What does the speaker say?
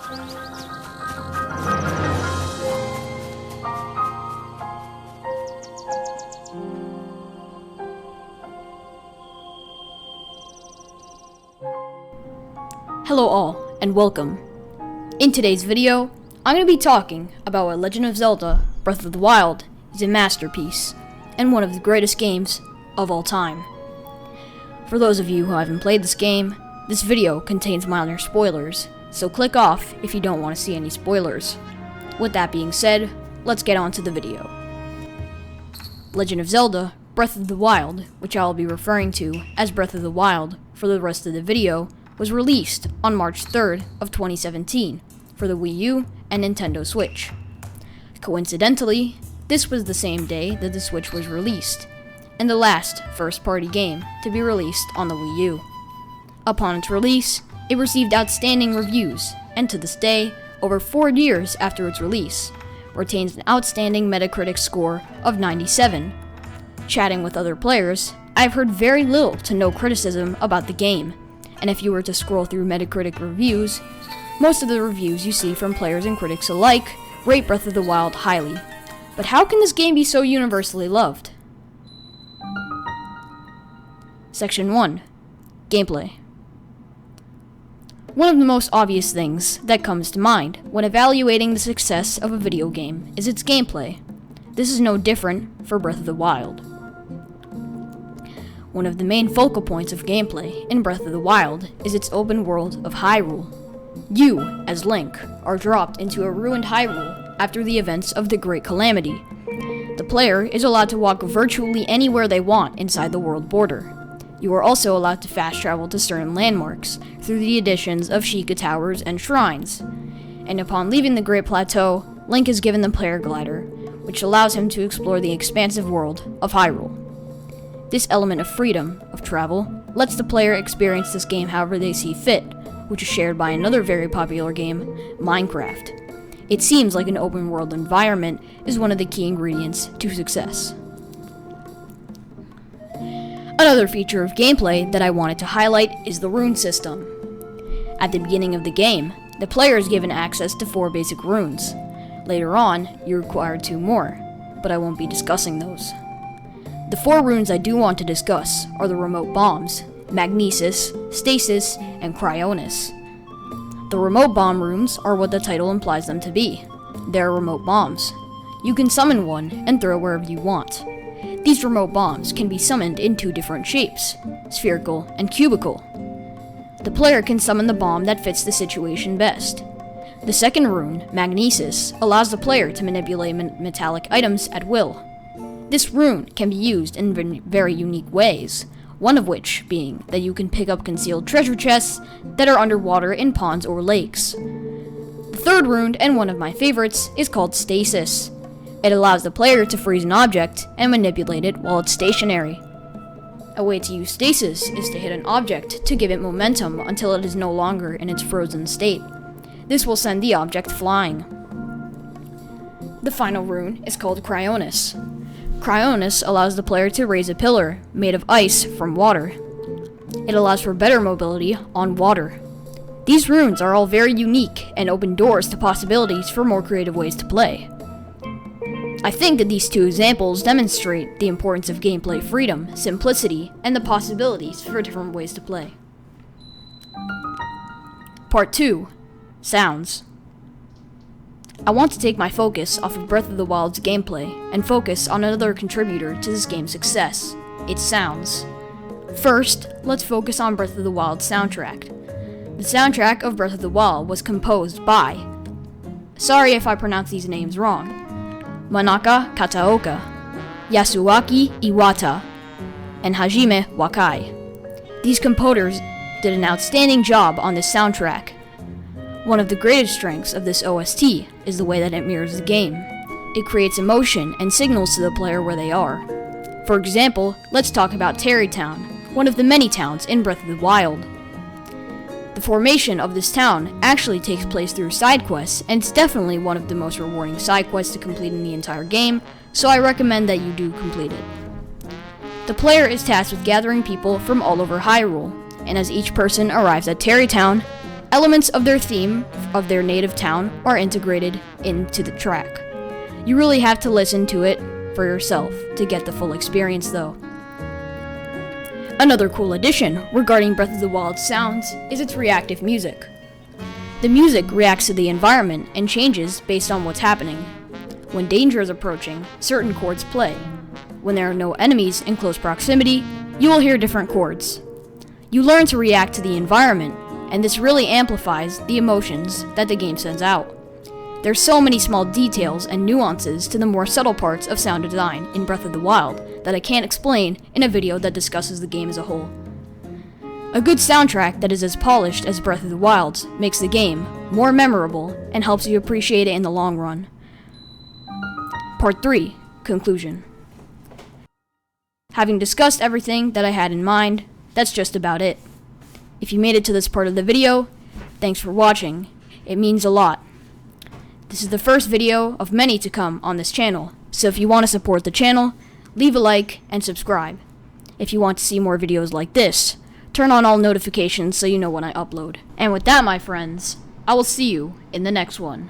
Hello all, and welcome. In today's video, I'm going to be talking about why Legend of Zelda Breath of the Wild is a masterpiece and one of the greatest games of all time. For those of you who haven't played this game, this video contains minor spoilers, so click off if you don't want to see any spoilers. With that being said, let's get on to the video. Legend of Zelda Breath of the Wild, which I will be referring to as Breath of the Wild for the rest of the video, was released on March 3rd of 2017 for the Wii U and Nintendo Switch. Coincidentally, this was the same day that the Switch was released, and the last first-party game to be released on the Wii U. Upon its release, it received outstanding reviews, and to this day, over 4 years after its release, retains an outstanding Metacritic score of 97. Chatting with other players, I've heard very little to no criticism about the game, and if you were to scroll through Metacritic reviews, most of the reviews you see from players and critics alike rate Breath of the Wild highly. But how can this game be so universally loved? Section 1. Gameplay. One of the most obvious things that comes to mind when evaluating the success of a video game is its gameplay. This is no different for Breath of the Wild. One of the main focal points of gameplay in Breath of the Wild is its open world of Hyrule. You, as Link, are dropped into a ruined Hyrule after the events of the Great Calamity. The player is allowed to walk virtually anywhere they want inside the world border. You are also allowed to fast travel to certain landmarks through the additions of Sheikah Towers and shrines. And upon leaving the Great Plateau, Link is given the player glider, which allows him to explore the expansive world of Hyrule. This element of freedom of travel lets the player experience this game however they see fit, which is shared by another very popular game, Minecraft. It seems like an open world environment is one of the key ingredients to success. Another feature of gameplay that I wanted to highlight is the rune system. At the beginning of the game, the player is given access to 4 basic runes. Later on, you're required 2 more, but I won't be discussing those. The 4 runes I do want to discuss are the remote bombs, Magnesis, Stasis, and Cryonis. The remote bomb runes are what the title implies them to be. They are remote bombs. You can summon one and throw wherever you want. These remote bombs can be summoned in 2 different shapes, spherical and cubical. The player can summon the bomb that fits the situation best. The second rune, Magnesis, allows the player to manipulate metallic items at will. This rune can be used in very unique ways, one of which being that you can pick up concealed treasure chests that are underwater in ponds or lakes. The third rune, and one of my favorites, is called Stasis. It allows the player to freeze an object and manipulate it while it's stationary. A way to use Stasis is to hit an object to give it momentum until it is no longer in its frozen state. This will send the object flying. The final rune is called Cryonis. Cryonis allows the player to raise a pillar made of ice from water. It allows for better mobility on water. These runes are all very unique and open doors to possibilities for more creative ways to play. I think that these 2 examples demonstrate the importance of gameplay freedom, simplicity, and the possibilities for different ways to play. Part 2. Sounds. I want to take my focus off of Breath of the Wild's gameplay and focus on another contributor to this game's success, its sounds. First, let's focus on Breath of the Wild's soundtrack. The soundtrack of Breath of the Wild was composed by, sorry if I pronounce these names wrong, Manaka Kataoka, Yasuaki Iwata, and Hajime Wakai. These composers did an outstanding job on this soundtrack. One of the greatest strengths of this OST is the way that it mirrors the game. It creates emotion and signals to the player where they are. For example, let's talk about Tarrytown, one of the many towns in Breath of the Wild. The formation of this town actually takes place through side quests, and it's definitely one of the most rewarding side quests to complete in the entire game, so I recommend that you do complete it. The player is tasked with gathering people from all over Hyrule, and as each person arrives at Tarrytown, Elements of their theme of their native town are integrated into the track. You really have to listen to it for yourself to get the full experience though. Another cool addition regarding Breath of the Wild's sounds is its reactive music. The music reacts to the environment and changes based on what's happening. When danger is approaching, certain chords play. When there are no enemies in close proximity, you will hear different chords. You learn to react to the environment, and this really amplifies the emotions that the game sends out. There's so many small details and nuances to the more subtle parts of sound design in Breath of the Wild that I can't explain in a video that discusses the game as a whole. A good soundtrack that is as polished as Breath of the Wild's makes the game more memorable and helps you appreciate it in the long run. Part 3. Conclusion. Having discussed everything that I had in mind, that's just about it. If you made it to this part of the video, thanks for watching. It means a lot. This is the first video of many to come on this channel, so if you want to support the channel, leave a like and subscribe. If you want to see more videos like this, turn on all notifications so you know when I upload. And with that, my friends, I will see you in the next one.